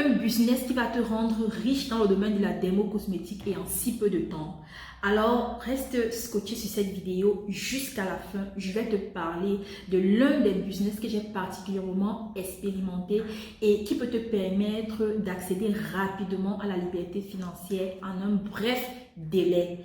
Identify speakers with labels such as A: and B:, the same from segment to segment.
A: un business qui va te rendre riche dans le domaine de la démo cosmétique et en si peu de temps? Alors, reste scotché sur cette vidéo jusqu'à la fin. Je vais te parler de l'un des business que j'ai particulièrement expérimenté et qui peut te permettre d'accéder rapidement à la liberté financière en un bref délai.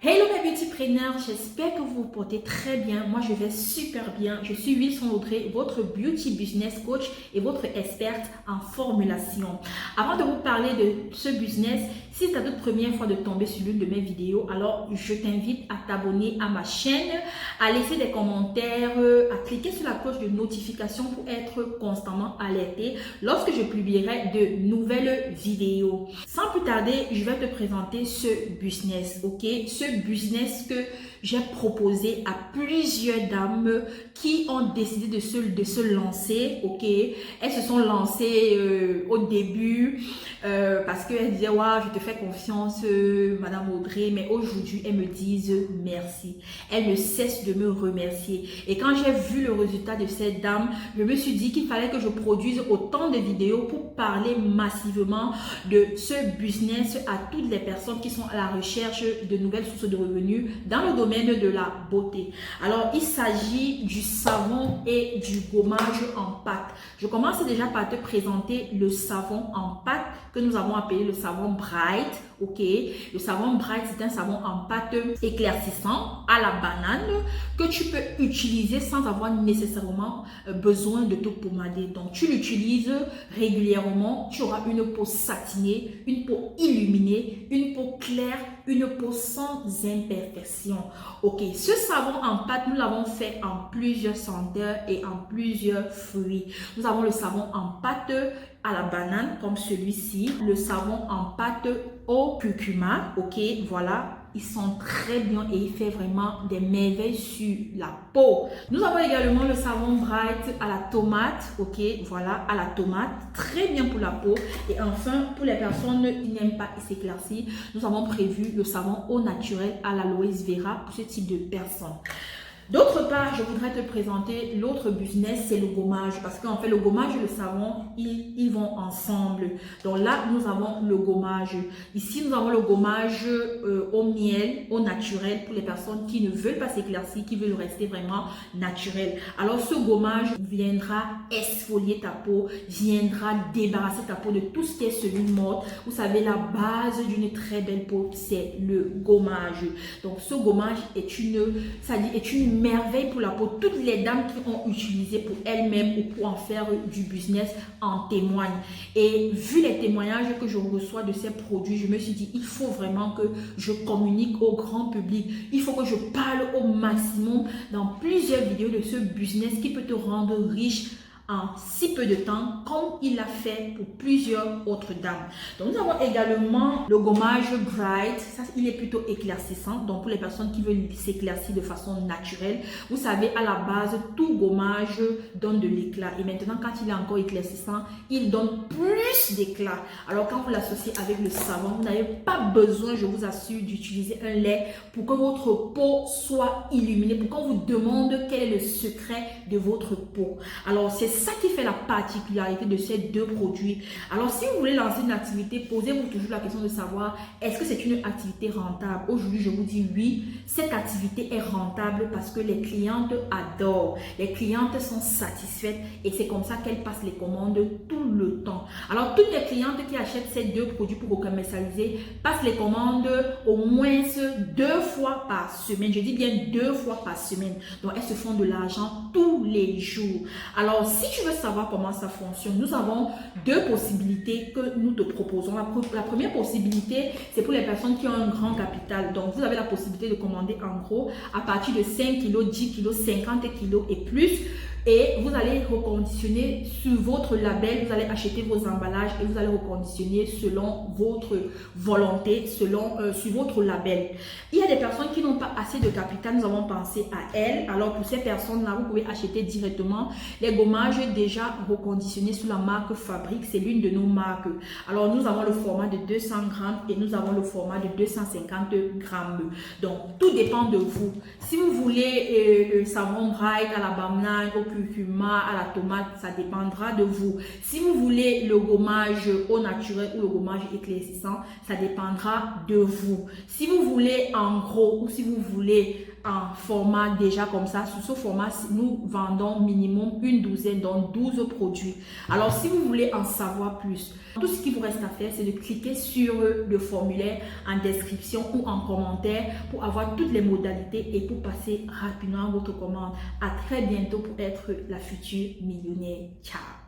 A: Hello mes beautypreneurs, j'espère que vous vous portez très bien. Moi je vais super bien. Je suis Wilson Audrey, votre beauty business coach et votre experte en formulation. Avant de vous parler de ce business, si c'est ta toute première fois de tomber sur l'une de mes vidéos, alors je t'invite à t'abonner à ma chaîne, à laisser des commentaires, à cliquer sur la cloche de notification pour être constamment alerté lorsque je publierai de nouvelles vidéos. Sans plus tarder, je vais te présenter ce business, ok? Ce business que j'ai proposé à plusieurs dames qui ont décidé de se lancer, ok? Elles se sont lancées au début parce qu'elles disaient, ouais, je te fais confiance, Madame Audrey, mais aujourd'hui, elles me disent merci. Elles ne cessent de me remercier. Et quand j'ai vu le résultat de cette dame, je me suis dit qu'il fallait que je produise autant de vidéos pour parler massivement de ce business à toutes les personnes qui sont à la recherche de nouvelles sources de revenus dans le domaine de la beauté. Alors, il s'agit du savon et du gommage en pâte. Je commence déjà par te présenter le savon en pâte que nous avons appelé le savon Bright. Ok, le savon Bright, c'est un savon en pâte éclaircissant à la banane que tu peux utiliser sans avoir nécessairement besoin de te pommader. Donc, tu l'utilises régulièrement, tu auras une peau satinée, une peau illuminée, une peau claire, une peau sans imperfection. Ok, ce savon en pâte, nous l'avons fait en plusieurs senteurs et en plusieurs fruits. Nous avons le savon en pâte à la banane comme celui-ci, le savon en pâte au curcuma, ok, voilà, ils sont très bien et il fait vraiment des merveilles sur la peau. Nous avons également le savon Bright à la tomate, ok, voilà, à la tomate, très bien pour la peau. Et enfin, pour les personnes qui n'aiment pas s'éclaircir, nous avons prévu le savon au naturel à l'aloe vera pour ce type de personnes. D'autre part, je voudrais te présenter l'autre business, c'est le gommage. Parce qu'en fait, le gommage et le savon, ils vont ensemble. Donc là, nous avons le gommage. Ici, nous avons le gommage au miel, au naturel, pour les personnes qui ne veulent pas s'éclaircir, qui veulent rester vraiment naturel. Alors, ce gommage viendra exfolier ta peau, viendra débarrasser ta peau de tout ce qui est cellule morte. Vous savez, la base d'une très belle peau, c'est le gommage. Donc, ce gommage est une merveille pour la peau. Toutes les dames qui ont utilisé pour elles-mêmes ou pour en faire du business en témoignent. Et vu les témoignages que je reçois de ces produits, je me suis dit, il faut vraiment que je communique au grand public. Il faut que je parle au maximum dans plusieurs vidéos de ce business qui peut te rendre riche en si peu de temps, comme il l'a fait pour plusieurs autres dames. Donc, nous avons également le gommage Bright. Ça, il est plutôt éclaircissant. Donc, pour les personnes qui veulent s'éclaircir de façon naturelle, vous savez, à la base, tout gommage donne de l'éclat. Et maintenant, quand il est encore éclaircissant, il donne plus d'éclat. Alors, quand vous l'associez avec le savon, vous n'avez pas besoin, je vous assure, d'utiliser un lait pour que votre peau soit illuminée, pour qu'on vous demande quel est le secret de votre peau. Alors, c'est ça qui fait la particularité de ces deux produits. Alors, si vous voulez lancer une activité, posez-vous toujours la question de savoir, est-ce que c'est une activité rentable? Aujourd'hui, je vous dis oui, cette activité est rentable parce que les clientes adorent. Les clientes sont satisfaites et c'est comme ça qu'elles passent les commandes tout le temps. Alors, toutes les clientes qui achètent ces deux produits pour commercialiser passent les commandes au moins 2 fois par semaine. Je dis bien 2 fois par semaine. Donc, elles se font de l'argent tous les jours. Alors, si tu veux savoir comment ça fonctionne, nous avons 2 possibilités que nous te proposons. La première possibilité, c'est pour les personnes qui ont un grand capital. Donc, vous avez la possibilité de commander en gros à partir de 5 kg, 10 kg, 50 kg et plus. Et vous allez reconditionner sur votre label, vous allez acheter vos emballages et vous allez reconditionner selon votre volonté, sur votre label. Il y a des personnes qui n'ont pas assez de capital, nous avons pensé à elles. Alors pour ces personnes-là, vous pouvez acheter acheter directement les gommages déjà reconditionnés sous la marque Fabrique. C'est l'une de nos marques. Alors, nous avons le format de 200 grammes et nous avons le format de 250 grammes. Donc, tout dépend de vous. Si vous voulez le savon Bright à la banane, au curcuma, à la tomate, ça dépendra de vous. Si vous voulez le gommage au naturel ou le gommage éclaircissant, ça dépendra de vous. Si vous voulez en gros ou si vous voulez en format déjà comme ça, sur ce format, nous vendons minimum une douzaine, donc 12 produits. Alors, si vous voulez en savoir plus, tout ce qui vous reste à faire, c'est de cliquer sur le formulaire en description ou en commentaire pour avoir toutes les modalités et pour passer rapidement votre commande. À très bientôt pour être la future millionnaire. Ciao!